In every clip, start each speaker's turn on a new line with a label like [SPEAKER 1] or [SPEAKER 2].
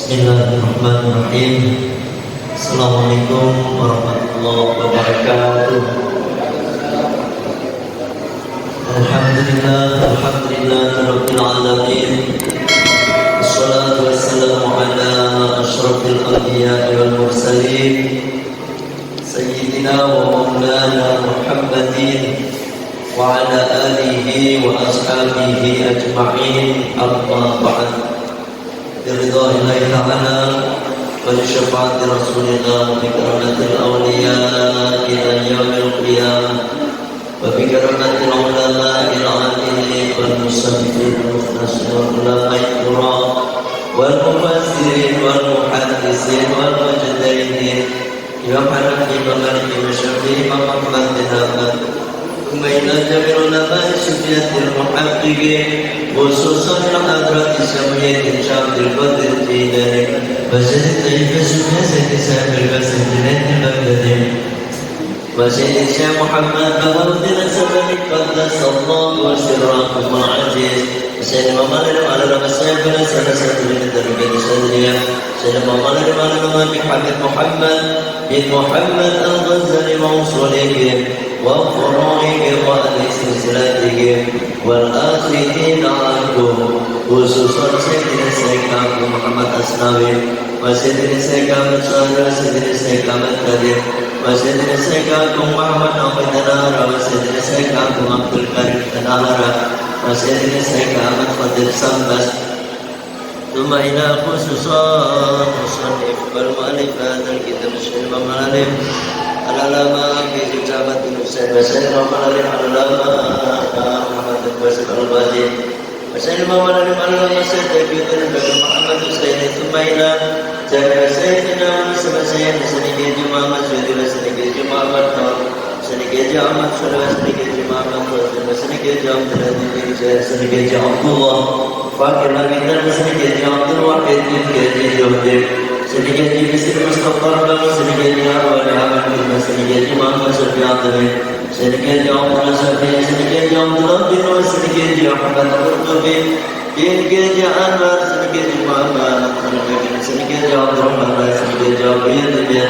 [SPEAKER 1] Bismillahirrahmanirrahim. Assalamualaikum warahmatullahi wabarakatuh. Alhamdulillah rabbil alamin. Wassalatu wassalamu ala asyrafil anbiya'i wal mursalin sayyidina wa maulana Muhammadin wa ala alihi wa ashabihi ajma'in, amma ba'd. برضا الله تعالى وبشفاعة رسولنا وبكرامة الأولياء إلى يوم القيامة وبكرامة العلماء العاملين والمصنفين والمخلصين والعلماء الكرام والمفسرين والمحدثين والمجتهدين إمام حنفي ومالك وشافعي وأحمد بن حنبل ثم إلى جميع علماء السنة المحققين خصوصا حضرة الشمعية شعب القدر الجيلاني وسيد الطيب السنة سيد سامي الباسم جنيد البغدادي وسيد الشيخ محمد بهاء الدين السبني قدس الله سركم العزيز وسيد ممالك على رمسيب بن سلسة بن دربين الصدرية سيد ممالك على رمسيب حبيب محمد بن محمد الغزالي موصولهم وفروعهم وأهل سلسلتهم والآخرين عنهم خصوصا سيدنا الشيخ عبد محمد أسناوي وسيدنا الشيخ أحمد صالح وسيدنا الشيخ أحمد كريم وسيدنا الشيخ عبد محمد أحمد تنهر وسيدنا الشيخ عبد الكريم تنهر وسيدنا الشيخ أحمد فضل سمبس ثم إلى خصوصا مصنف والمؤلف هذا الكتاب الشيخ المعلم العلامة في جامعة الحسين وسيد المعلم العلامة محمد الباسل البادي وسيد المعلم العلامة سيد تقي محمد حسين ثم إلى جامع سيدنا وسيد سنجد محمد سيد سنجد محمد سنجد محمد سنجد محمد سنجد محمد سنجد عبد الله فاكر من سنجد عبد الواحد سنجد sedikit Bisri Mustafa dan sedikit Arwah Ahmad bin sedikit Muhammad Sufyan sedikit Abdullah Syafi'i sedikit Abdullah bin sedikit Ahmad Qurtubi sedikit Anwar sedikit Muhammad sedikit Abdurrahman sedikit Jabir bin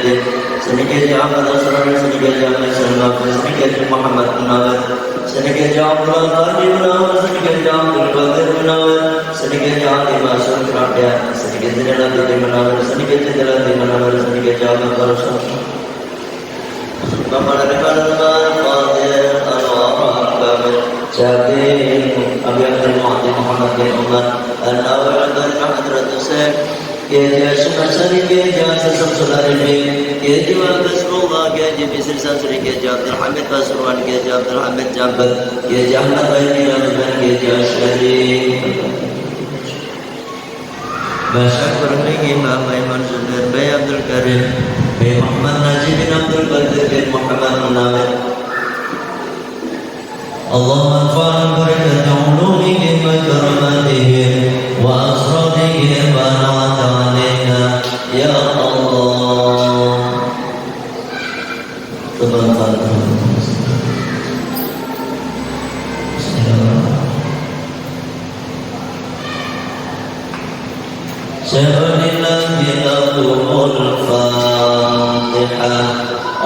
[SPEAKER 1] sedikit Ahmad Asrar sedikit Ahmad Salman sedikit Muhammad Munawar sedikit Abdullah bin Munawar sedikit Abdul Qadir Munawar sedikit Abdul Masud Rabi'a sedikit Jalal bin Munawar sedikit Jalal bin Munawar sedikit Jabir Rasul Muhammad bin Fadil Al-Warraq Babir Jabir Abi Abdul Mu'addi Muhammad bin Umar Al-Awal bin Hadrat Hussein Keja Syumasari Keja Sesam Sularimin Keja Abdullah Keja Bisri Sasri Keja Abdul Hamid Pasuruan Keja Abdul Hamid Jambal Keja Ahmad Baini Ahmad Keja Syarif Basyar Bermingi Maimun Zubair Bay Abdul Karim Bay Muhammad Najib bin Abdul Qadir bin Muhammad Munawir Allahumma anfa'na barakati ulumihim wa karamatihim wa asrarihim wa na'ata alaina ya Allah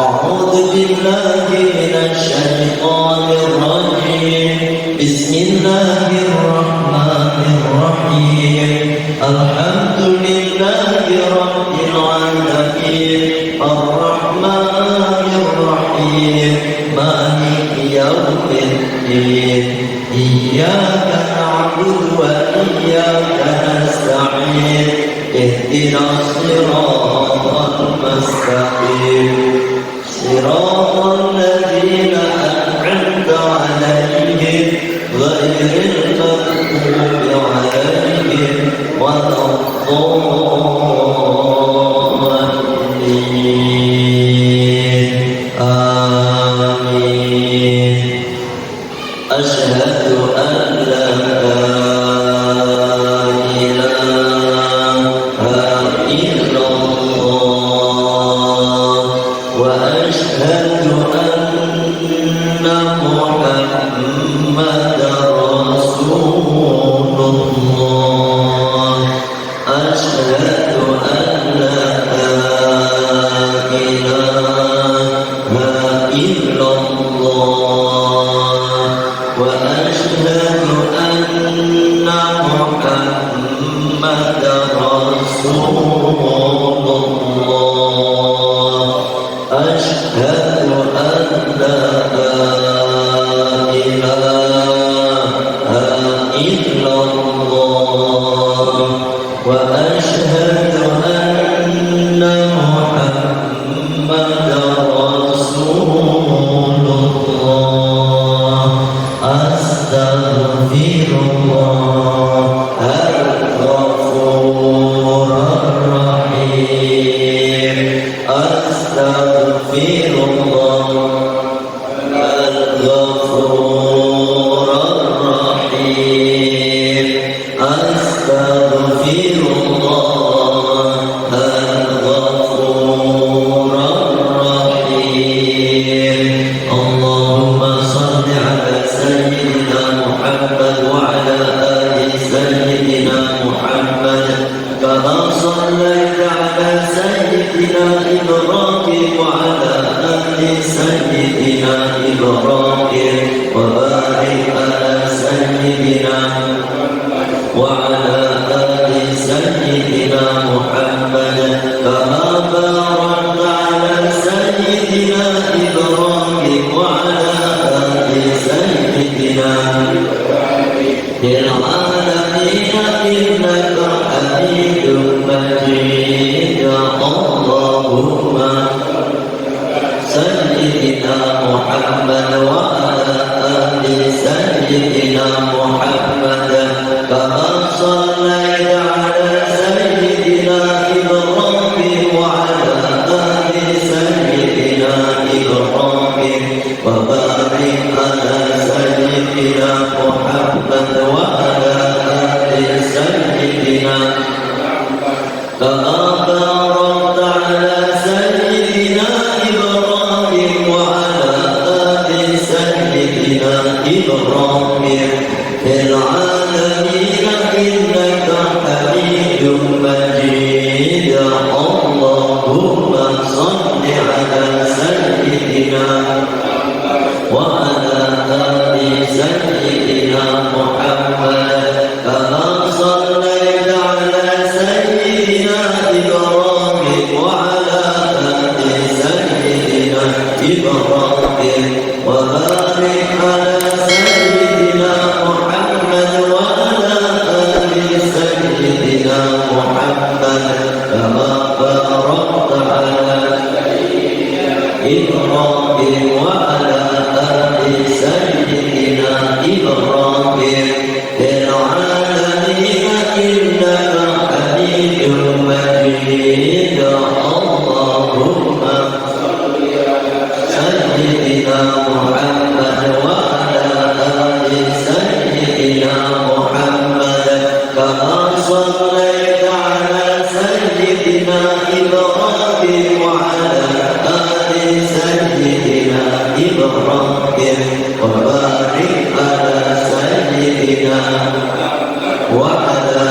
[SPEAKER 1] أعوذ بالله من الشيطان الرجيم بسم الله الرحمن الرحيم الحمد لله رب العالمين الرحمن الرحيم مالك يوم الدين إياك نعبد وإياك نستعين اهدنا الصراط المستقيم صراط الذين أنعمت عليهم غير المغضوب عليهم ولا الضالين آمين أشهد أن لا وأشهد أن محمد رسول الله أشهد محمدا رسول الله أشهد أن لا إله إلا الله وأشهد أن محمدا رسول الله أستغفر الله الغفور الرحيم أستغفر الله الغفور الرحيم أستغفر الله الغفور الرحيم اللهم صل على سيدنا محمد وعلى آل سيدنا محمد كما صليت على سيدنا إبراهيم وعلى آل سيدنا إبراهيم وبارك على سيدنا وعلى آل سيدنا محمد كما باركت على سيدنا إبراهيم وعلى آل سيدنا في العالمين إنك حميد مجيد اللهم سيدنا محمد وعلى آل سيدنا محمد كما صليت على سيدنا إبراهيم وعلى آل سيدنا إبراهيم وبارك على سيدنا محمد وعلى آل سيدنا كما باركت على سيدنا إبراهيم وعلى آل سيدنا إبراهيم في العالمين إنك حميد مجيد اللهم صل على سيدنا وعلى آل سيدنا محمد كما صليت على سيدنا إبراهيم وعلى آل سيدنا إبراهيم وبارك على سيدنا محمد وعلى آل سيدنا محمد كما باركت على إبراهيم وعلى آل سيدنا إبراهيم في العالمين إنك حميد مجيد اللهم سيدنا محمد وعلى آل سيدنا محمد كما صليت على سيدنا إبراهيم وعلى آل سيدنا إبراهيم وبارك على سيدنا وعلى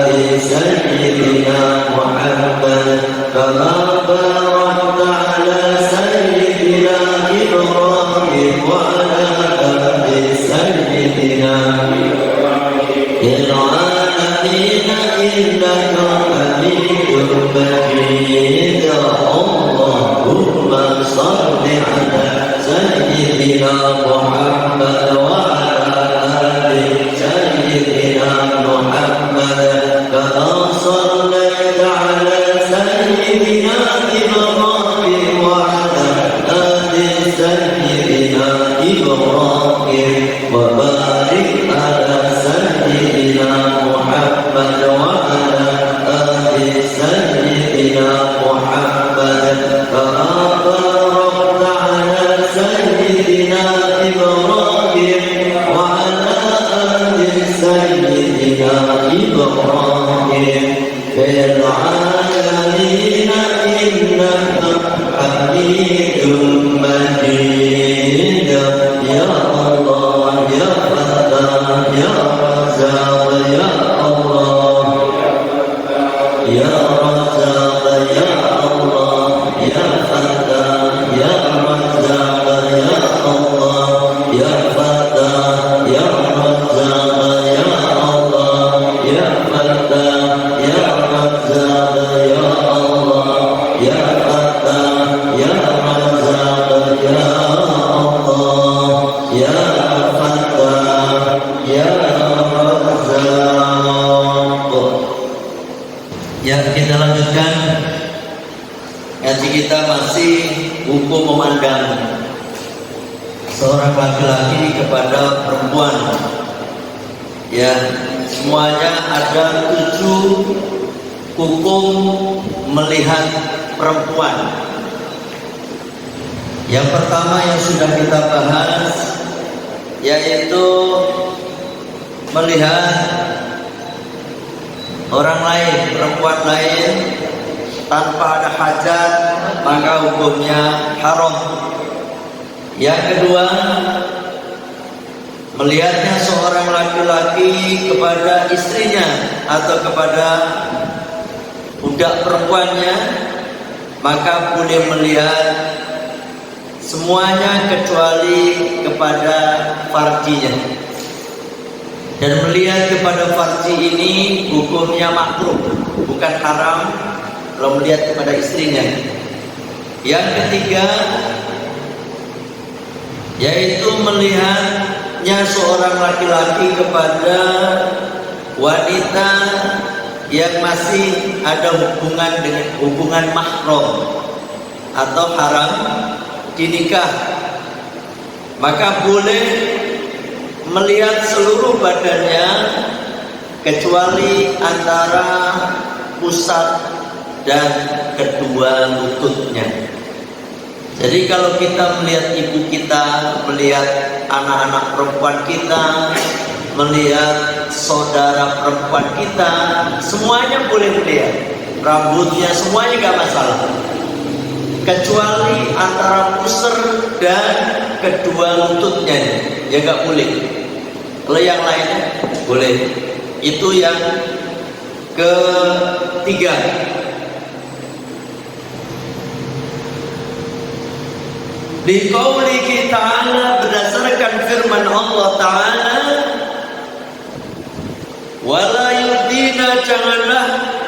[SPEAKER 1] آل سيدنا محمد كما باركت على سيدنا إبراهيم وعلى آل سيدنا العالمين إنك حميد مجيد اللهم صل على سيدنا محمد وعلى آل سيدنا محمد كما صليت على سيدنا إبراهيم وعلى آل سيدنا إبراهيم وبارك على سيدنا محمد وعلى آل سيدنا محمد كما باركت على سيدنا إبراهيم وعلى آل سيدنا إبراهيم في العالمين إنك حميد مجيد يا الله يا فتاه يا رزاق يا الله يا رزاق يا الله يا فتاه يا رزاق يا الله يا فتاه يا رزاق يا الله Kita lanjutkan ngaji kita masih hukum memandang seorang laki-laki kepada perempuan. Ya, semuanya ada 7 hukum melihat perempuan. Yang pertama yang sudah kita bahas yaitu melihat orang lain, perempuan lain tanpa ada hajat, maka hukumnya haram. Yang kedua, melihatnya seorang laki-laki kepada istrinya atau kepada budak perempuannya, maka boleh melihat semuanya kecuali kepada farjinya. Dan melihat kepada farji ini hukumnya makruh, bukan haram kalau melihat kepada istrinya. Yang ketiga yaitu melihatnya seorang laki-laki kepada wanita yang masih ada hubungan mahram atau haram dinikah, maka boleh melihat seluruh badannya kecuali antara pusat dan kedua lututnya. Jadi kalau kita melihat ibu kita, melihat anak-anak perempuan kita, melihat saudara perempuan kita, semuanya boleh melihat. Rambutnya semuanya gak masalah, kecuali antara pusar dan kedua lututnya, ya gak boleh. Kalau yang lainnya boleh. Itu yang ketiga. Di qaulihi ta'ala, berdasarkan firman Allah Ta'ala, wala yudina, janganlah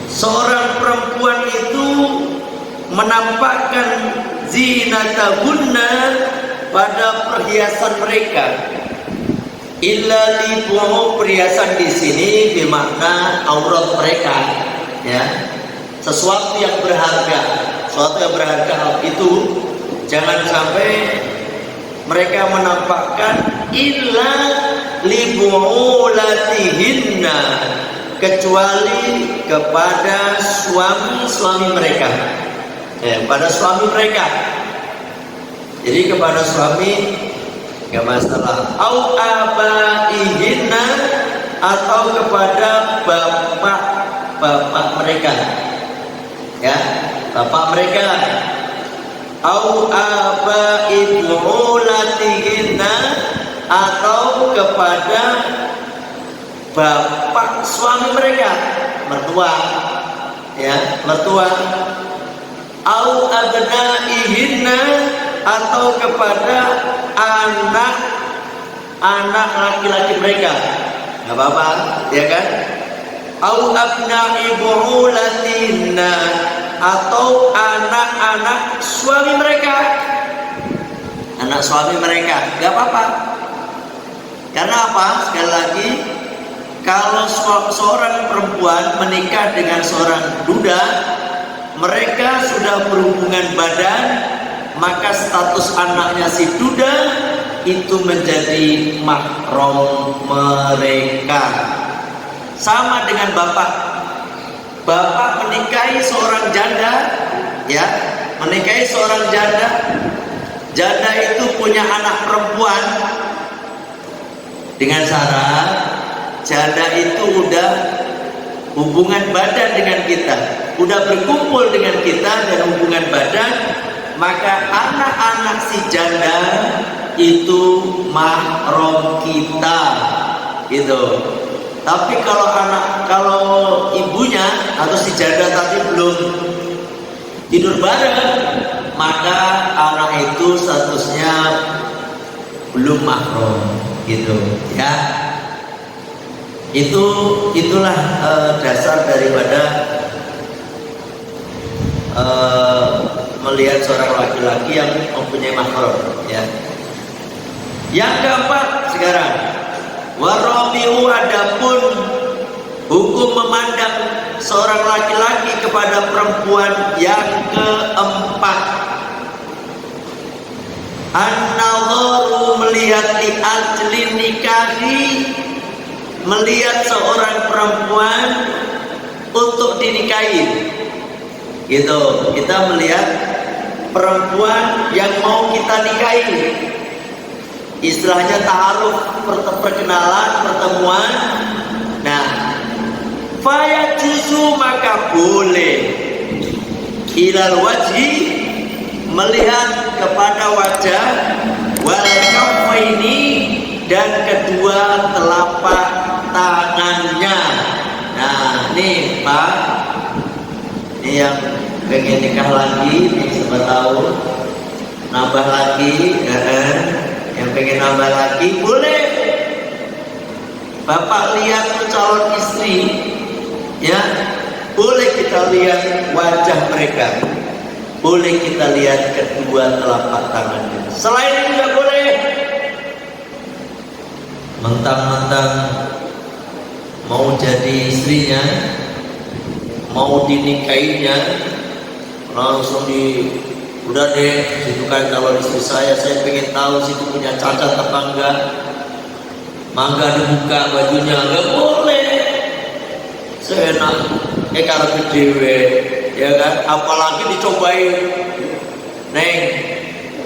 [SPEAKER 1] seorang perempuan itu menampakkan zinatahunna pada perhiasan mereka, illa libuhu, perhiasan di sini bermakna aurat mereka, ya, sesuatu yang berharga. Sesuatu yang berharga itu jangan sampai mereka menampakkan illa libu'ulatihinna, kecuali kepada suami-suami mereka, pada suami mereka. Jadi kepada suami gak masalah. Au abaihinna, atau kepada bapak mereka, ya, bapak mereka. Au abaibu'ulatihinna, atau kepada bapak suami mereka, mertua, ya, mertua. Au abnaihinna, atau kepada anak laki-laki mereka, nggak apa-apa, ya kan? Au abna'i bu'ulatinna, atau anak-anak suami mereka, anak suami mereka, nggak apa-apa. Karena apa? Sekali lagi, kalau seorang perempuan menikah dengan seorang duda, mereka sudah berhubungan badan, maka status anaknya si duda itu menjadi mahram mereka. Sama dengan bapak. Bapak menikahi seorang janda, ya, menikahi seorang janda. Janda itu punya anak perempuan, dengan syarat janda itu udah hubungan badan dengan kita, udah berkumpul dengan kita dan hubungan badan, maka anak-anak si janda itu mahram kita, gitu. Tapi kalau ibunya atau si janda tadi belum tidur bareng, maka anak itu statusnya belum mahram, gitu, ya. Itulah dasar daripada melihat seorang laki-laki yang mempunyai mahram, ya. Yang keempat sekarang, warabiu, adapun Hukum memandang seorang laki-laki kepada perempuan yang keempat, an-nadharu, melihat li ajli nikahi, melihat seorang perempuan untuk dinikahi. Gitu, kita melihat perempuan yang mau kita nikahi. Istilahnya ta'aruf, perkenalan, pertemuan. Nah, fayajuzu, maka boleh ilal wajhi, melihat kepada wajah, wal kaffaini, dan kedua telapak tangannya. Nah, nih Pak, ini yang pengen nikah lagi, nih siapa tahu nambah lagi, yang pengen nambah lagi boleh. Bapak lihat tuh calon istri, ya, boleh kita lihat wajah mereka, boleh kita lihat kedua telapak tangannya. Selain itu nggak boleh mentang-mentang mau jadi istrinya, mau dinikahinya, langsung udah deh, situ kan calon istri saya pengen tahu situ punya cacat apa enggak, mangga dibuka bajunya, enggak boleh. Seenak kalau kedewe, ya kan, apalagi dicobain. Neng,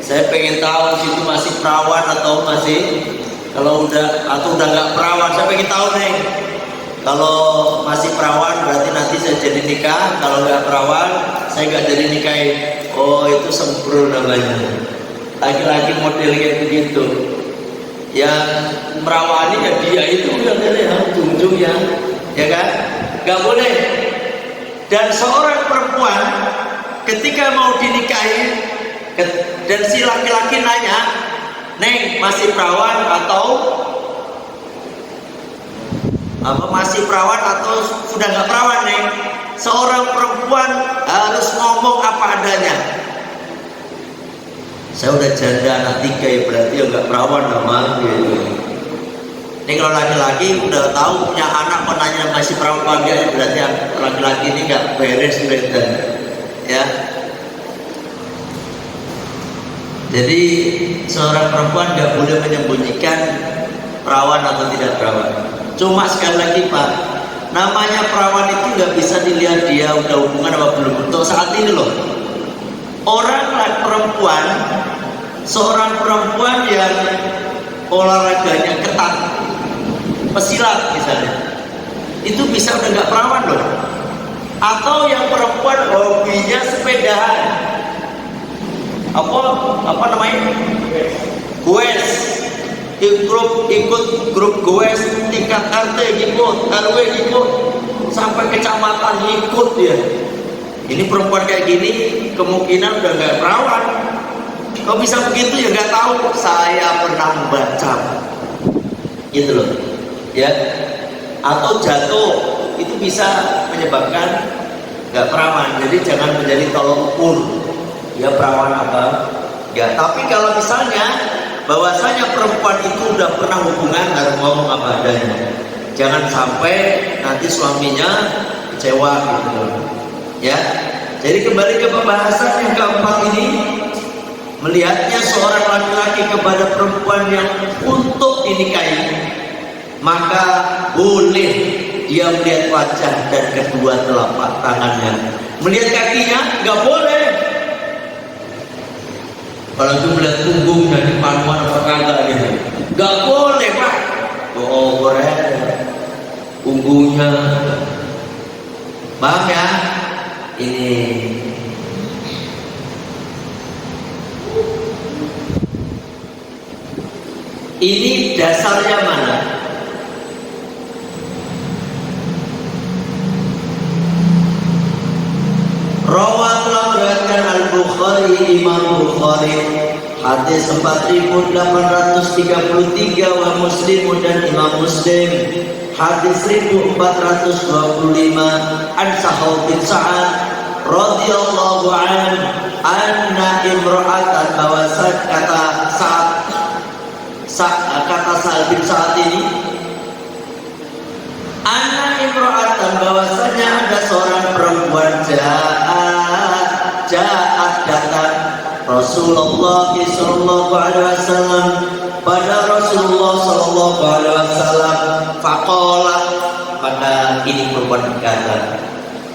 [SPEAKER 1] saya pengen tahu situ masih perawan atau masih, kalau udah atau udah nggak perawan, saya pengen tahu Neng. Kalau masih perawan berarti nanti saya jadi nikah, kalau nggak perawan saya nggak jadi nikahin. Oh, itu sempurna namanya. Laki-laki model kayak begitu. Yang merawani ya dia itu yang ujung-ujungnya, ya kan? Nggak boleh. Dan seorang perempuan ketika mau dinikahi dan si laki-laki nanya, Neng masih perawan atau apa, masih perawan atau sudah nggak perawan Neng? Seorang perempuan harus ngomong apa adanya. Saya udah janda anak 3, ya berarti ya nggak perawan nama gitu. Ini kalau laki-laki udah tahu punya anak, kok nanya masih perawan apa enggak, ya berarti laki-laki ini nggak beres berarti, ya. Jadi seorang perempuan nggak boleh menyembunyikan perawan atau tidak perawan. Cuma sekali lagi Pak, namanya perawan itu nggak bisa dilihat dia udah hubungan apa belum. Untuk saat ini loh, orang perempuan, seorang perempuan yang olahraganya ketat, pesilat misalnya, itu bisa udah nggak perawan loh. Atau yang perempuan hobinya sepedahan, apa namanya, goes, ikut grup goes tingkat RT ikut, RW ikut, sampai kecamatan ikut dia. Ini perempuan kayak gini kemungkinan udah nggak perawan. Kok bisa begitu ya nggak tahu. Saya pernah membaca, gitu loh, ya. Atau jatuh itu bisa menyebabkan nggak perawan. Jadi jangan menjadi tolok ukur ya perawan apa ya. Tapi kalau misalnya bahwasanya perempuan itu udah pernah hubungan, harus ngomong apa adanya. Jangan sampai nanti suaminya kecewa gitu loh, ya. Jadi kembali ke pembahasan yang keempat ini, melihatnya seorang laki-laki kepada perempuan yang untuk dinikahi, maka boleh dia melihat wajah dan kedua telapak tangannya. Melihat kakinya nggak boleh. Kalau itu melihat punggungnya di panuan apa kagak gitu, nggak boleh Pak. Oh, boleh punggungnya, paham ya? Ini dasarnya mana? Rawatlah beriwayatkan Al-Bukhari, Imam Bukhari, hadis 4833, wa Muslim dan Imam Muslim, hadis 1425, an Sahal bin Sa'ad radhiyallahu an, anna imra'atan, bahwasanya kata Sa'ad bin Sa'ad ini, anna imra'atan bahwasanya ada seorang perempuan jahat datang Rasulullah sallallahu alaihi wasallam pada Rasulullah sallallahu alaihi wasallam. Faqalat, maka ini perempuan berkata,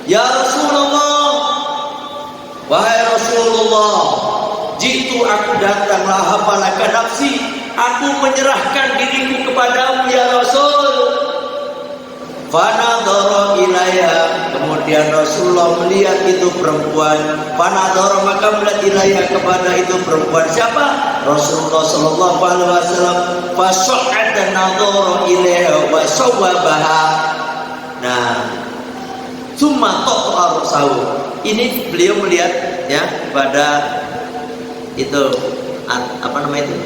[SPEAKER 1] ya Rasulullah, wahai Rasulullah, jitu aku datanglah hafalaka nafsi, aku menyerahkan diriku kepadamu ya Rasul. Fanadhara ilayya, kemudian Rasulullah melihat itu perempuan. Fanadhara, maka melihat ilayya kepada itu perempuan. Siapa? Rasulullah sallallahu alaihi wasallam. Fasa'ada nadhara ilayha wa sawwabaha. Nah, summa taqa'a rasahu. Ini beliau melihat ya pada itu apa namanya itu?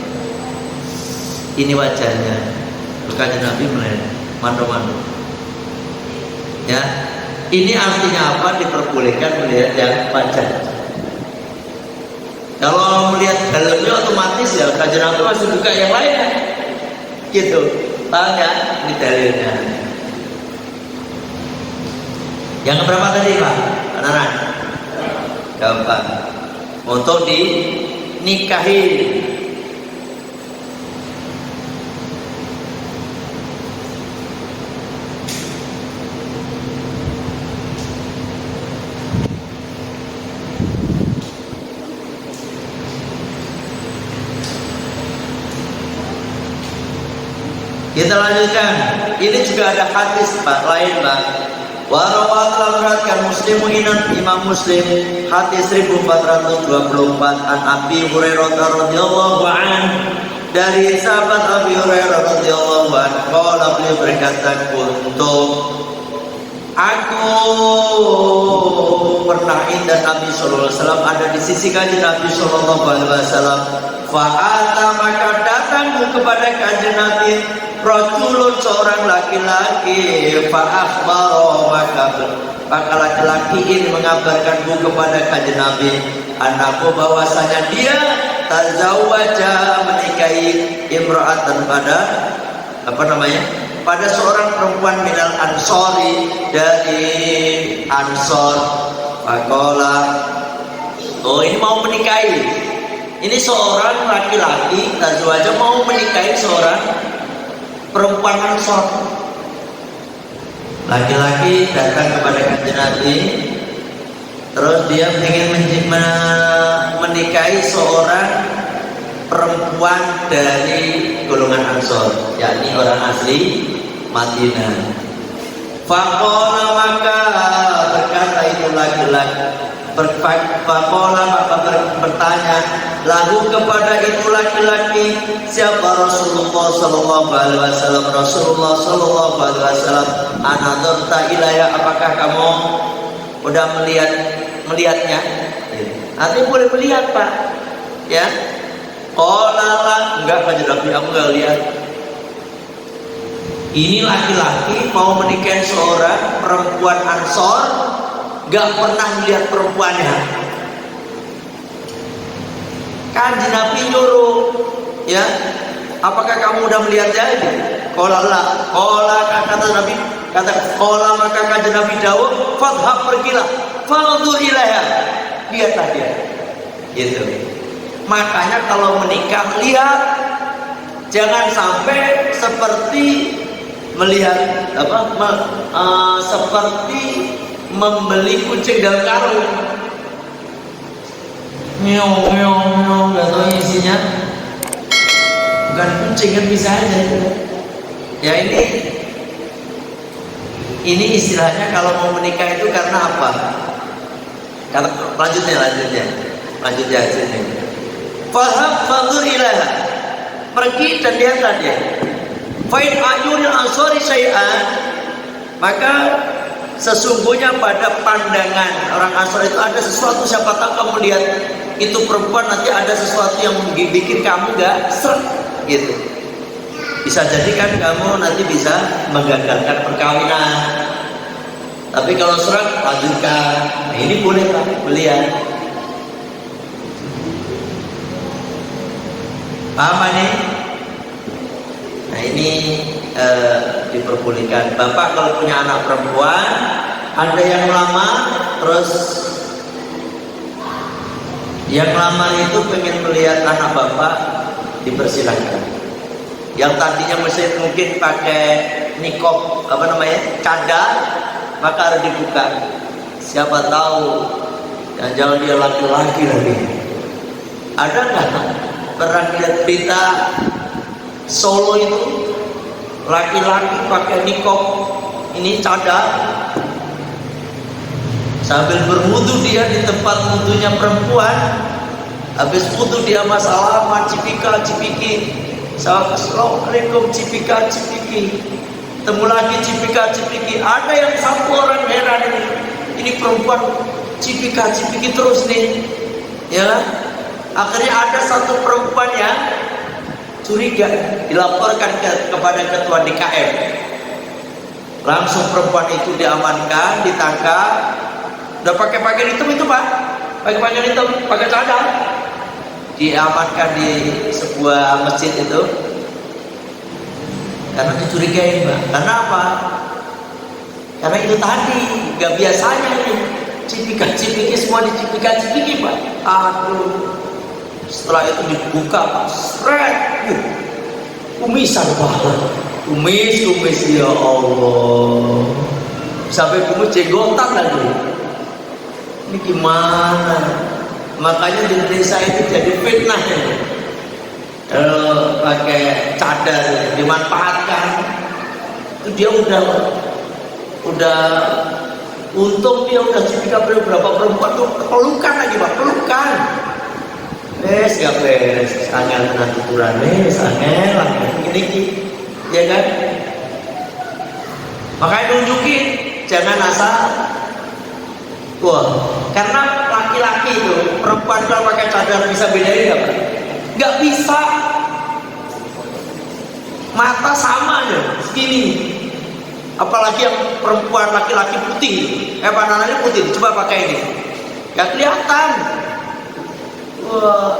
[SPEAKER 1] Ini wajahnya. Bukannya Nabi melihat mandu-mandu. Ya, ini artinya apa? Diperbolehkan melihat yang wajah. Kalau melihat dalamnya otomatis ya kajian Nabi masih buka yang lainnya. Gitu. Paham ya? Ini dalilnya. Yang keberapa tadi Pak? Beneran? Gampang. Untuk dinikahi. Kita lanjutkan. Ini juga ada hadis Pak lain Pak. Warawat telah meriwayatkan Imam Muslim hadis 1424 an Abi Hurairah radhiyallahu an, dari sahabat Abi Hurairah radhiyallahu an, qala beliau berkata, aku pernah indah Nabi sallallahu alaihi wasallam, ada di sisi kanjeng Nabi sallallahu alaihi wasallam. Fa'ata, maka datangku kepada kanjeng Nabi rajulun, seorang laki-laki. Fa'akhbaro, maka laki-laki ini mengabarkanku kepada kanjeng Nabi, anakku bahwasanya dia tazawwaja, menikahi imra'atan, pada apa namanya, pada seorang perempuan minal ansori, dari Ansor. Faqala, oh ini mau menikahi, ini seorang laki-laki tazawwaja mau menikahi seorang perempuan Ansor. Laki-laki datang kepada kanjeng Nabi, terus dia ingin menikahi seorang perempuan dari golongan Ansor, yakni orang asli Madinah. Faqala, maka berkata itu laki-laki, faqala, maka bertanya lalu kepada itu laki-laki, siapa? Rasulullah sallallahu alaihi wasallam. Rasulullah sallallahu alaihi wasallam, anadzarta ilayya, apakah kamu udah melihatnya? Artinya boleh melihat Pak, ya. Qala la, enggak kanjeng Nabi, aku enggak lihat. Ini laki-laki mau menikahi seorang perempuan Ansor, enggak pernah melihat perempuannya. Kanjeng Nabi nyuruh, ya, apakah kamu udah melihatnya? Qala la, qala, kata Nabi, qala, maka kanjeng Nabi dawuh, fadhhab, pergilah, fanzur ilaiha, lihatlah dia. Gitu. Makanya kalau menikah lihat, jangan sampai seperti melihat seperti membeli kucing dalam karung. Nyong, gak tahu isinya. Bukan kucing kan, bisa aja itu. Ya ini istilahnya kalau mau menikah itu karena apa? Lanjutnya hasilnya. Faham fanzur ilaha, pergi dan lihatlah dia. Fa'in ayunil ansori syai'an, maka sesungguhnya pada pandangan orang Ansor itu ada sesuatu. Siapa tahu kamu lihat itu perempuan, nanti ada sesuatu yang bikin kamu gak seret gitu. Bisa jadi kan kamu nanti bisa menggagalkan perkawinan. Tapi kalau seret, lanjutkan. Nah, ini boleh Pak, melihat. Paham nih? Nah ini diperbolehkan. Bapak kalau punya anak perempuan, ada yang lama, terus yang lama itu pengen melihat anak bapak, dipersilahkan. Yang tadinya mungkin pakai nikob, cadar, maka harus dibuka. Siapa tahu, jangan dia laki-laki lagi. Ada nggak pernah lihat berita Solo itu laki-laki pakai nikob, ini cadar, sambil berwudu dia di tempat wudunya perempuan. Habis wudu dia masalah cipika-cipiki, assalamualaikum cipika-cipiki, temu lagi cipika-cipiki. Ada yang satu orang heran, ini perempuan cipika-cipiki terus nih, ya. Akhirnya ada satu perempuan yang curiga, dilaporkan kepada ketua DKM. Langsung perempuan itu diamankan, ditangkap. Udah pakai pakaian hitam itu pak, pakai pakaian hitam, pakai cadar, diamankan di sebuah masjid itu karena dicurigai pak. Karena apa? Karena itu tadi gak biasanya ini cipika-cipiki, semua dicipika-cipiki pak. Aduh, setelah itu dibuka, seret, kumisan pak, kumis ya Allah, sampai kumis jenggotan lagi. Ini gimana? Makanya di desa itu jadi fitnah ya. Kalau pakai cadar dimanfaatkan, itu dia udah untung dia udah cipika berapa perempuan tuh pelukan lagi pak, pelukan. Gak beres, angel nanti kurang, angel ini, ya kan? Makanya nunjukin, jangan asal. Wah, karena laki-laki itu, perempuan kalau pakai cadar bisa bedain nggak? Nggak bisa. Mata sama aja, segini. Apalagi yang perempuan laki-laki putih, pandangannya putih. Coba pakai ini, nggak kelihatan. Wah,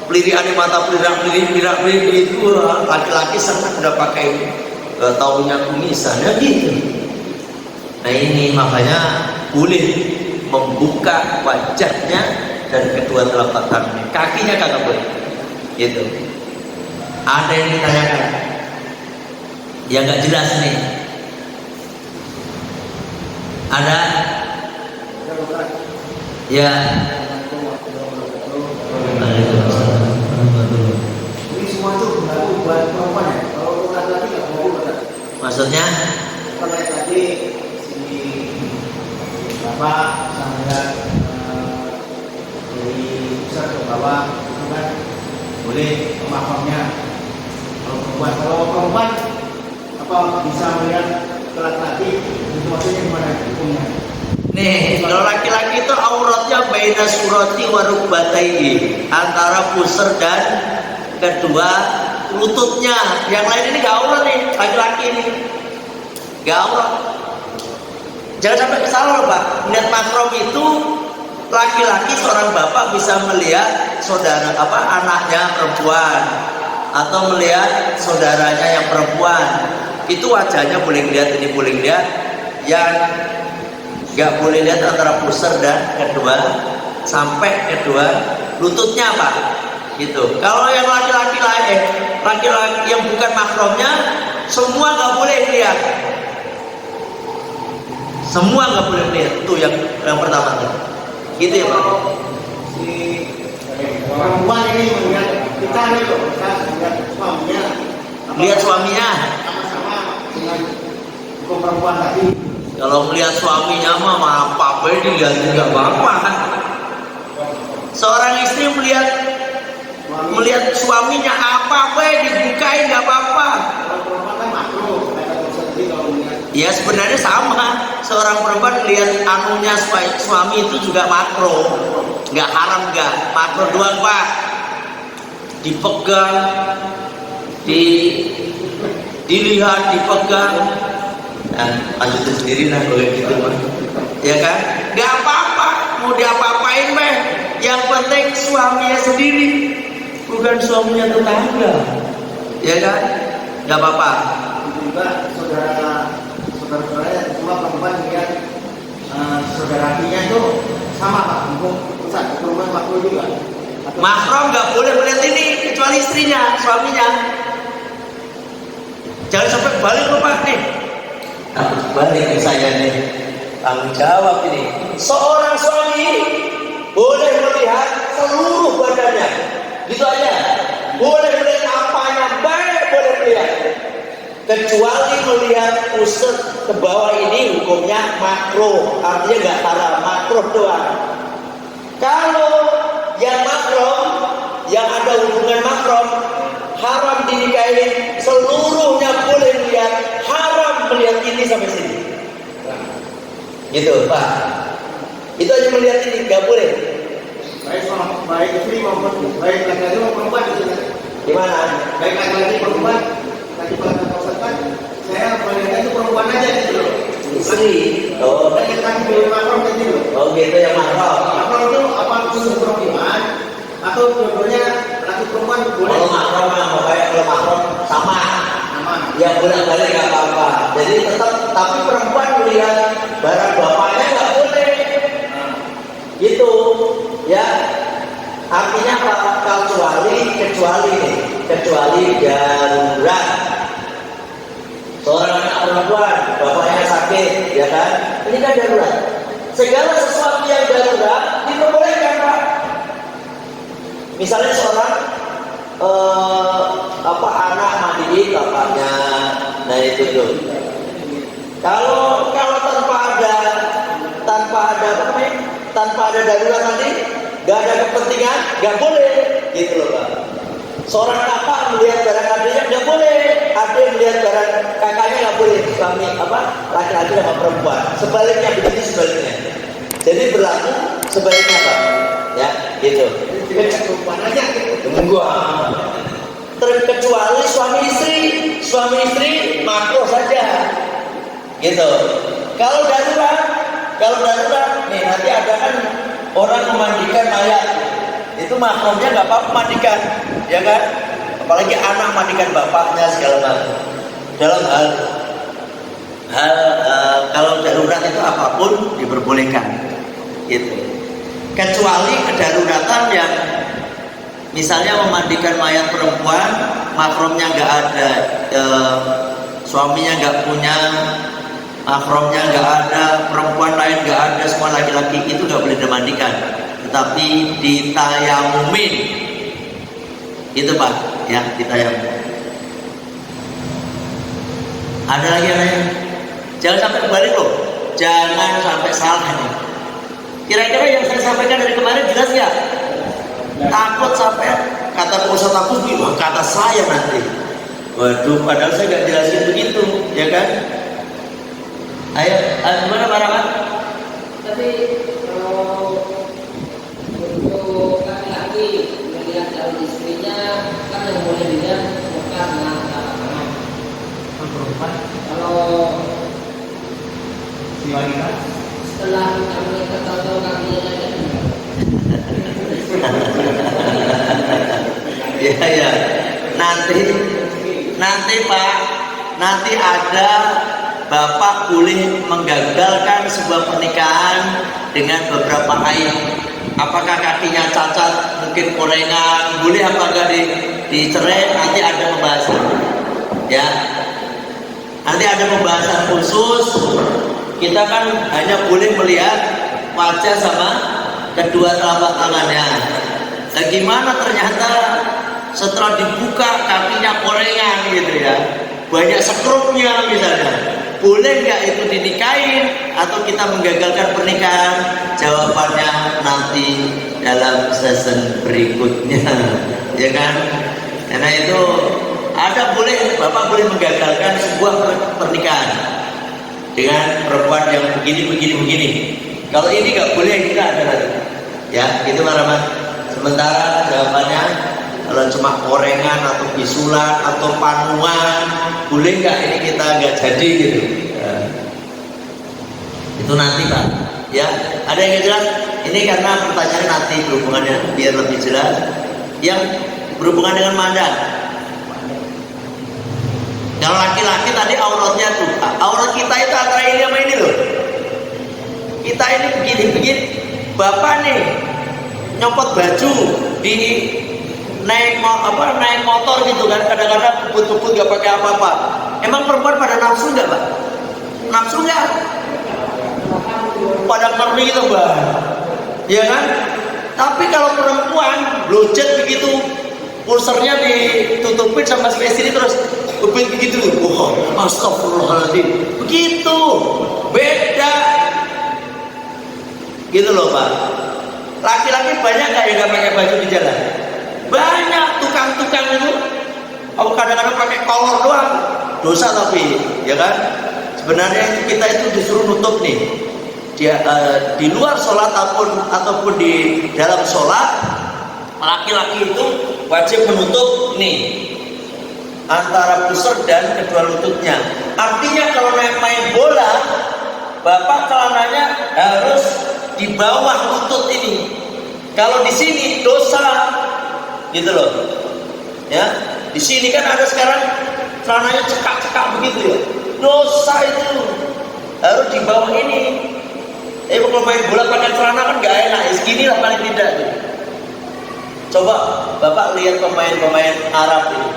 [SPEAKER 1] pelirian mata pelirik itu, laki-laki sangat udah pakai ini. Gak taunya kumisan, ya gitu. Nah ini makanya boleh membuka wajahnya dan kedua telapak tangannya, kakinya kagak boleh, gitu. Ada yang ditanyakan, yang nggak jelas nih. Ada, ya.
[SPEAKER 2] Ini semua itu berlaku buat perempuan ya. Kalau laki-laki nggak boleh.
[SPEAKER 1] Maksudnya?
[SPEAKER 2] Kalau tadi sini bapak sampai dari pusat ke bawah itu kan boleh pemahamnya. Kalau perempuan apa bisa melihat laki-laki itu maksudnya gimana hukumnya?
[SPEAKER 1] Nih, kalau laki-laki itu auratnya baina surati wa rukbatayhi, antara pusar dan kedua lututnya. Yang lain ini gak aurat nih, laki-laki ini gak aurat. Jangan sampai kesalah loh pak. Melihat makrom itu laki-laki, seorang bapak bisa melihat saudara anaknya perempuan atau melihat saudaranya yang perempuan. Itu wajahnya boleh lihat, ini boleh lihat. Yang gak boleh lihat antara pusar dan kedua sampai kedua lututnya pak, gitu. Kalau yang laki-laki yang bukan makromnya, semua gak boleh lihat, semua gak boleh lihat. Itu yang pertama tuh, gitu ya pak.
[SPEAKER 2] Si perempuan ini melihat kita nih loh, kita melihat suaminya,
[SPEAKER 1] lihat suaminya
[SPEAKER 2] sama-sama dengan hukum perempuan tadi.
[SPEAKER 1] Kalau melihat suaminya mah apa dilihat juga apa. Seorang istri melihat suaminya apa dibukain nggak apa-apa. Ya sebenarnya sama. Seorang perempuan lihat anunya suami itu juga makro, nggak haram nggak. Makro doang pak. Dipegang, dilihat, dipegang. Nah, lanjutin sendiri lah kalau gitu mah, ya kan? Gak apa-apa, mau diapa-apain meh. Yang penting suaminya sendiri, bukan suaminya tetangga, ya kan? Gak apa-apa.
[SPEAKER 2] juga saudara-saudaranya semua perempuan lihat saudara hatinya itu sama Pak, Ustaz, perempuan makro juga.
[SPEAKER 3] Mahram nggak boleh melihat ini kecuali istrinya, suaminya. Jangan sampai balik loh Pak nih.
[SPEAKER 1] Takut balik ke saya nih. Tanggung jawab ini.
[SPEAKER 3] Seorang suami boleh melihat seluruh badannya, gitu aja. Boleh melihat apanya, baik boleh melihat. Kecuali melihat pusat ke bawah ini hukumnya makro, artinya nggak haram, makro doang. Kalau yang makrom, yang ada hubungan makrom, haram dinikahin, seluruhnya boleh melihat, haram melihat ini sampai sini. Gitu Pak. Itu aja melihat ini, nggak boleh.
[SPEAKER 2] Baik istri maupun baik laki-laki maupun perempuan di sini.
[SPEAKER 3] Gimana?
[SPEAKER 2] Baik laki-laki perempuan, tadi Pak Ustaz kan, saya melihatnya itu perempuan aja gitu loh.
[SPEAKER 3] Istri. Oh,
[SPEAKER 2] Dan yang tadi belum makrom gitu loh.
[SPEAKER 3] oh gitu yang makrom.
[SPEAKER 2] Makrom itu apa khusus perempuan atau dua-duanya laki perempuan boleh?
[SPEAKER 3] Kalau makrom mah pokoknya kalau makrom sama.
[SPEAKER 2] Aman.
[SPEAKER 3] Ya bolak-balik nggak apa-apa. Jadi tetap, tapi perempuan melihat barang bapaknya nggak boleh. Gitu, ya. Artinya apa? Kecuali darurat. Seorang anak perempuan, bapaknya sakit, ya kan? Ini kan darurat. Segala sesuatu yang darurat diperbolehkan Pak. Misalnya seorang anak mandiin bapaknya, nah itu tuh. Kalau tanpa ada darurat nanti, nggak ada kepentingan, nggak boleh, gitu loh Pak. Seorang kakak melihat barang adiknya nggak boleh, adik melihat barang kakaknya nggak boleh, suami laki-laki sama perempuan. Sebaliknya begitu sebaliknya. Jadi berlaku sebaliknya Pak, ya gitu.
[SPEAKER 2] Perempuan aja gitu.
[SPEAKER 3] Terkecuali suami istri makro saja, gitu. Kalau darurat, nih nanti ada kan orang memandikan mayat, itu makromnya nggak apa-apa mandikan, ya kan? Apalagi anak mandikan bapaknya segala macam. Dalam hal kalau darurat itu apapun diperbolehkan, gitu. Kecuali kedaruratan yang misalnya memandikan mayat perempuan, makromnya nggak ada, suaminya nggak punya, makromnya nggak ada, perempuan lain nggak ada, semua laki-laki, itu nggak boleh dimandikan, tetapi ditayamumin, itu Pak, ya ditayamumin. Ada lagi yang lain? Jangan sampai kembali loh, jangan sampai salah nih. Kira-kira yang saya sampaikan dari kemarin jelas nggak? Takut sampai kata Ustaz aku bilang kata saya nanti. Waduh, padahal saya nggak jelasin begitu, ya kan? Ayo, gimana Pak Rahmat?
[SPEAKER 4] Tapi kalau untuk laki-laki melihat calon istrinya kan yang boleh dilihat bukan dengan tangan.
[SPEAKER 2] Perempuan
[SPEAKER 4] Kalau
[SPEAKER 2] si wanita
[SPEAKER 4] setelah kita menikah tahu kakinya jadi
[SPEAKER 3] Ya. Nanti Pak, nanti ada Bapak boleh menggagalkan sebuah pernikahan dengan beberapa aib. Apakah kakinya cacat, mungkin korengan, boleh apa enggak dicerai? Nanti ada pembahasan. Ya. Nanti ada pembahasan khusus. Kita kan hanya boleh melihat wajah sama kedua telapak tangannya. Dan gimana ternyata setelah dibuka kakinya korengan gitu ya, banyak sekrupnya misalnya, boleh nggak itu dinikahin atau kita menggagalkan pernikahan? Jawabannya nanti dalam season berikutnya, ya kan? Karena itu ada boleh, Bapak boleh menggagalkan sebuah pernikahan dengan perempuan yang begini. Kalau ini nggak boleh, kita ada lagi. Ya, itu Pak Rahmat. Sementara jawabannya kalau cuma korengan atau bisulan atau panuan, boleh nggak ini kita nggak jadi gitu. Ya. Itu nanti Pak. Ya, ada yang nggak jelas? Ini karena pertanyaan nanti berhubungannya biar lebih jelas. Yang berhubungan dengan mandang. Kalau laki-laki tadi auratnya tuh, aurat kita itu antara ini sama ini loh. Kita ini begini-begini. Bapak nih nyopot baju di naik motor gitu kan, kadang-kadang kebut-kebut gak pakai apa-apa. Emang perempuan pada nafsu nggak, Pak? Nafsu nggak? Pada ngeri gitu, Mbak. Ya kan? Tapi kalau perempuan lojet begitu, pulsernya ditutupin sama spesies ini terus begitu. Wah, astagfirullahaladzim. Begitu. Beda. Gitu loh, Pak. Laki-laki banyak nggak yang nggak pakai baju di jalan? Banyak tukang-tukang itu. Aku kadang-kadang pakai kolor doang. Dosa tapi, ya kan? Sebenarnya kita itu disuruh nutup nih. Di luar sholat ataupun di dalam sholat, laki-laki itu wajib menutup nih antara pusar dan kedua lututnya. Artinya kalau main bola, bapak celananya harus di bawah lutut ini. Kalau di sini dosa, gitu loh. Ya, di sini kan ada sekarang celananya cekak-cekak begitu ya. Dosa itu harus di bawah ini. Kalau main bola pakai celana kan nggak enak. Segini lah paling tidak tuh. Coba bapak lihat pemain-pemain Arab ini.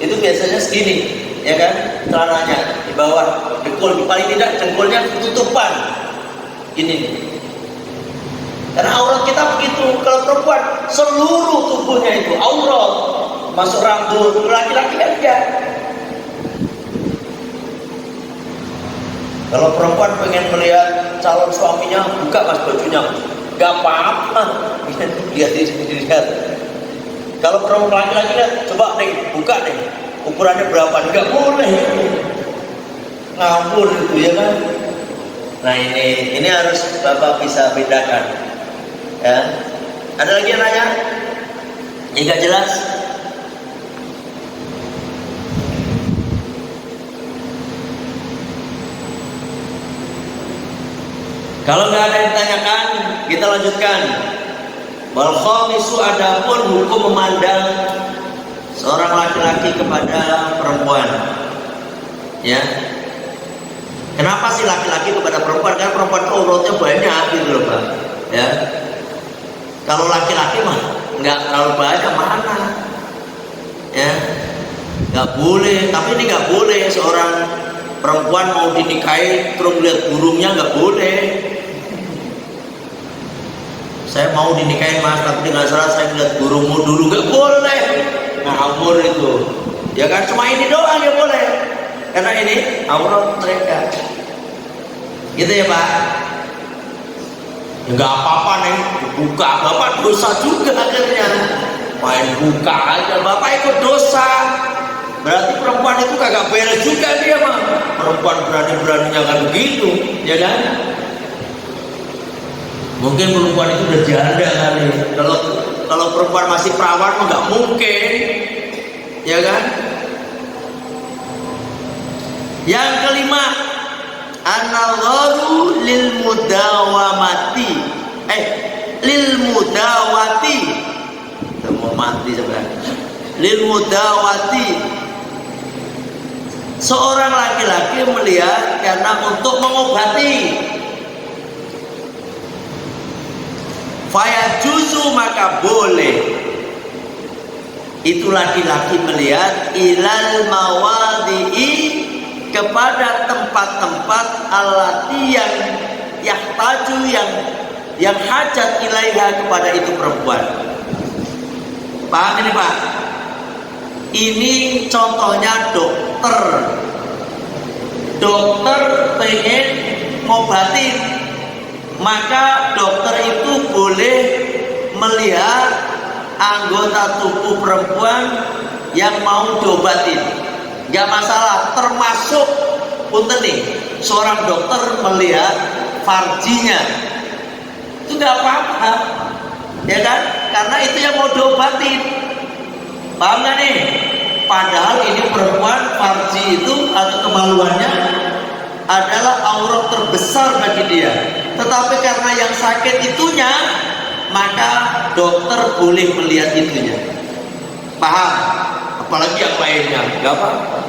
[SPEAKER 3] Itu biasanya segini, ya kan? Celananya di bawah jengkol, paling tidak jengkolnya tutupan. Ini. Karena aurat kita begitu. Kalau perempuan seluruh tubuhnya itu aurat, masuk rambut. Laki-laki kan enggak. Kalau perempuan pengen melihat calon suaminya, buka mas bajunya, nggak apa-apa. Lihat. Kalau perempuan laki-laki lihat, coba nih, buka nih, ukurannya berapa? Nggak boleh. Ngawur itu ya kan. Nah ini harus bapak bisa bedakan. Ya. Ada lagi yang nanya? Yang nggak jelas? Kalau nggak ada yang ditanyakan, kita lanjutkan. Wal khamisu, adapun hukum memandang seorang laki-laki kepada perempuan. Ya. Kenapa sih laki-laki kepada perempuan? Karena perempuan itu auratnya banyak gitu loh, Pak. Ya. Kalau laki-laki mah nggak terlalu banyak, mana? Ya. Nggak boleh, tapi ini nggak boleh seorang perempuan mau dinikahi terus lihat burungnya, nggak boleh. Saya mau dinikahin mas, tapi dengan syarat saya lihat burungmu dulu, nggak boleh. Ngawur itu. Ya kan, cuma ini doang ya boleh. Karena ini aurat mereka. Gitu ya Pak. Ya nggak apa-apa nih, buka bapak dosa juga akhirnya. Main buka aja, bapak ikut dosa. Berarti perempuan itu kagak beres juga dia mah. Perempuan berani-beraninya kan begitu, ya kan? Mungkin perempuan itu udah janda kali. Kalau perempuan masih perawan mah nggak mungkin, ya kan? Yang kelima, an-nadharu lil mudawamati. Lil mudawati. Mau mati sebenarnya. Lil mudawati. Seorang laki-laki melihat karena untuk mengobati. Fayajuzu, maka boleh itu laki-laki melihat ilal mawadi'i, kepada tempat-tempat alati yang yahtaju, yang hajat ilaiha, kepada itu perempuan. Paham ini Pak? Ini contohnya dokter pengen ngobatin, maka dokter itu boleh melihat anggota tubuh perempuan yang mau diobatin, nggak masalah. Termasuk punten nih, seorang dokter melihat farjinya, itu nggak apa-apa, ya kan? Karena itu yang mau diobatin. Paham nggak nih? Padahal ini perempuan, farji itu atau kemaluannya adalah aurat terbesar bagi dia. Tetapi karena yang sakit itunya, maka dokter boleh melihat itunya. Paham? Apalagi yang lainnya, nggak apa-apa.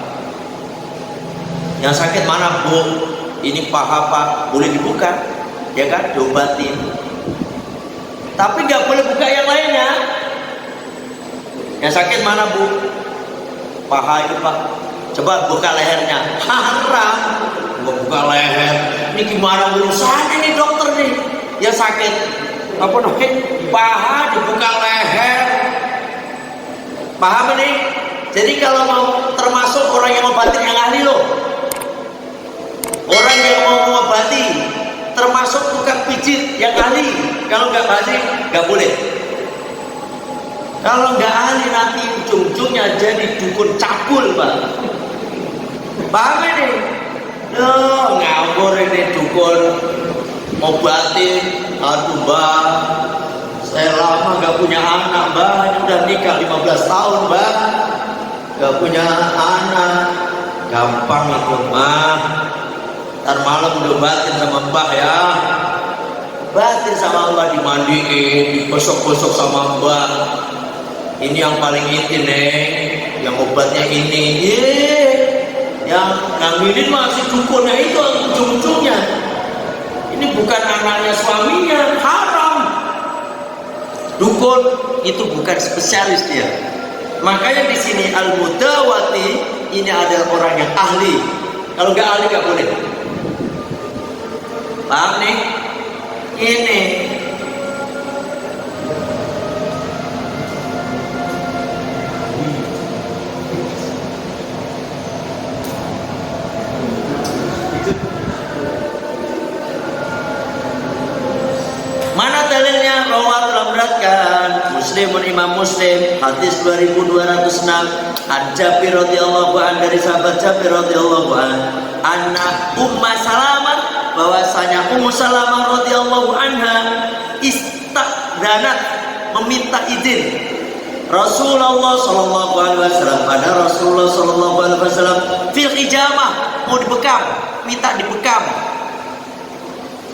[SPEAKER 3] Yang sakit mana Bu? Ini paha Pak, boleh dibuka, ya kan, diobatin. Tapi nggak boleh buka yang lainnya. Yang sakit mana Bu? Paha itu Pak. Coba buka lehernya. Haram. Buka leher. Ini gimana urusannya nih dokter nih? Yang sakit apa namanya? Paha dibuka leher. Paham ini? Jadi kalau mau termasuk orang yang ngobatin yang ahli loh. Orang yang mau mengobati termasuk tukang pijit yang ahli. Kalau nggak ahli nggak boleh. Kalau nggak ahli nanti ujung-ujungnya jadi dukun cabul Pak. Paham ini? Loh, ngawur ini dukun ngobatin. Aduh Mbak, saya lama nggak punya anak Mbak. Ini udah nikah 15 tahun Mbak, nggak punya anak. Gampang itu Mbak. Ntar malam udah batin sama Mbah ya. Batin sama Mbah, dimandiin, digosok-gosok sama Mbah. Ini yang paling inti nih, yang obatnya ini. Yang ngambilin masih dukunnya itu ujung-ujungnya. Ini bukan anaknya suaminya, haram. Dukun itu bukan spesialis dia. Makanya di sini al-mudawati ini adalah orang yang ahli. Kalau nggak ahli nggak boleh. Paham nih? Ini mana dalilnya? Rawat telah beratkan Muslimun Imam Muslim hadis 2206 an Jabir radhiyallahu an, dari sahabat Jabir radhiyallahu an, anna Umma Salamah, bahwasanya Ummu Salamah radhiyallahu anha istadzanat, meminta izin Rasulullah sallallahu alaihi wasallam, pada Rasulullah sallallahu alaihi wasallam fil hijamah, mau dibekam, minta dibekam.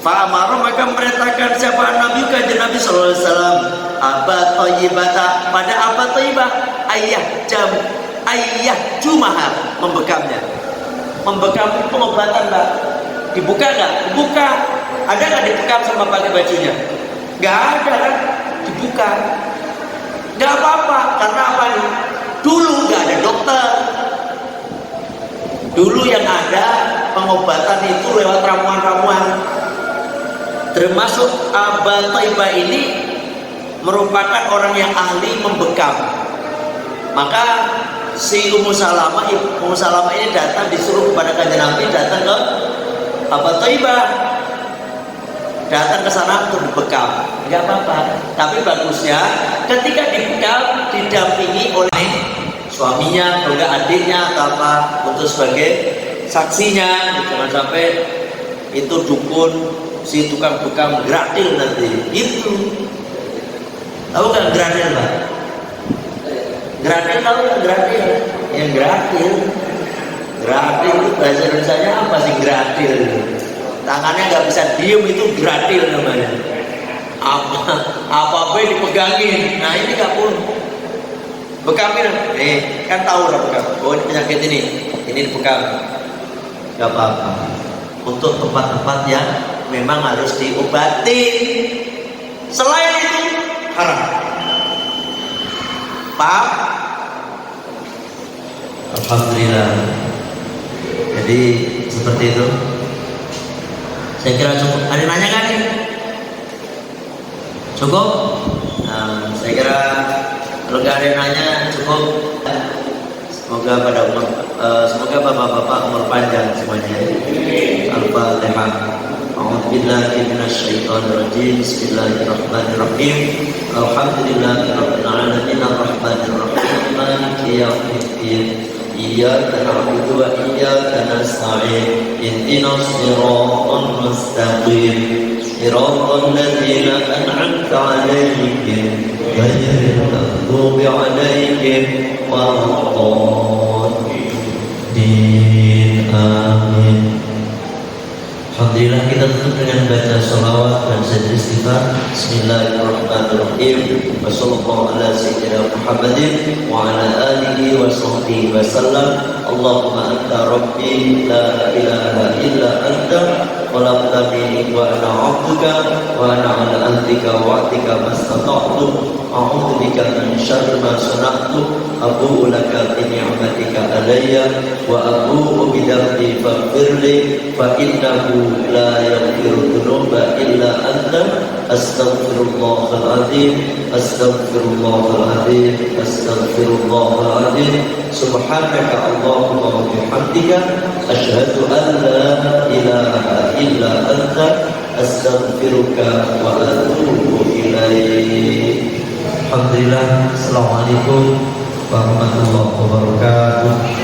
[SPEAKER 3] Fa'amara, maka memerintahkan siapa Nabi, kanjeng Nabi sallallahu alaihi wasallam, Aba Thayyibah, pada Aba Thayyibah ayah Jumaha, membekamnya. Membekam pengobatan Mbak. Dibuka nggak? Dibuka. Ada nggak dibekam sama pakai bajunya? Nggak ada kan? Dibuka. Nggak apa-apa. Karena apa nih? Dulu nggak ada dokter. Dulu yang ada pengobatan itu lewat ramuan-ramuan. Termasuk Aba Thayyibah ini merupakan orang yang ahli membekam. Maka si Ummu Salamah ini datang, disuruh kepada kanjeng Nabi, datang ke Aba Thayyibah, datang ke sana untuk dibekam. Enggak apa-apa, tapi bagusnya ketika dibekam didampingi oleh suaminya, atau enggak adiknya atau apa, untuk sebagai saksinya. Jangan sampai itu dukun, si tukang bekam gratil nanti. Gitu. Tahu kan gratil Pak? Gratil tahu nggak gratil? Yang gratil. Gratil itu bahasa Indonesianya apa sih gratil? Tangannya nggak bisa diem, itu gratil namanya. Apa dipegangin. Nah ini nggak pun. Bekamin, kan tahu lah bekam. Oh ini penyakit ini dibekam. Nggak apa-apa. Untuk tempat-tempat yang memang harus diobati. Selain itu haram. Paham?
[SPEAKER 1] Alhamdulillah. Jadi seperti itu. Saya kira cukup. Ada nanya kan nih? Cukup? Nah, saya kira kalau nggak ada yang nanya cukup. Semoga semoga bapak-bapak umur panjang semuanya. Al-Fatihah. A'udzubillahi minasyaitonir rajim. Bismillahirrahmanirrahim. Alhamdulillahirabbil alamin arrahmanir rahim maliki yaumiddin. Iyyaka na'budu wa iyyaka nasta'in. Ihdinas siratal mustaqim. Siratal ladzina an'amta 'alaihim ghairil maghdubi 'alaihim waladdallin. Amin. Alhamdulillah, kita tutup dengan baca sholawat dan saja istighfar. Bismillahirrahmanirrahim. Wassallallahu ala sayyidina Muhammadin wa ala alihi wa sahbihi wa sallam. Allahumma anta rabbi la ilaha illa anta khalaqtani wa ana 'abduka wa ana ala ahdika wa wa'dika mastata'tu. A'udzu bika min syarri ma sana'tu. Abu'u laka bi ni'matika alayya wa abu'u bi dhanbi faghfirli fa innahu la yaghfiru dhunuba illa anta. Astaghfirullahal azim, astaghfirullahal azim, astaghfirullahal azim. Subhanaka Allahumma wa bihamdika asyhadu an la ilaha illa anta astaghfiruka wa atubu ilaik. Alhamdulillah. Assalamualaikum warahmatullahi wabarakatuh.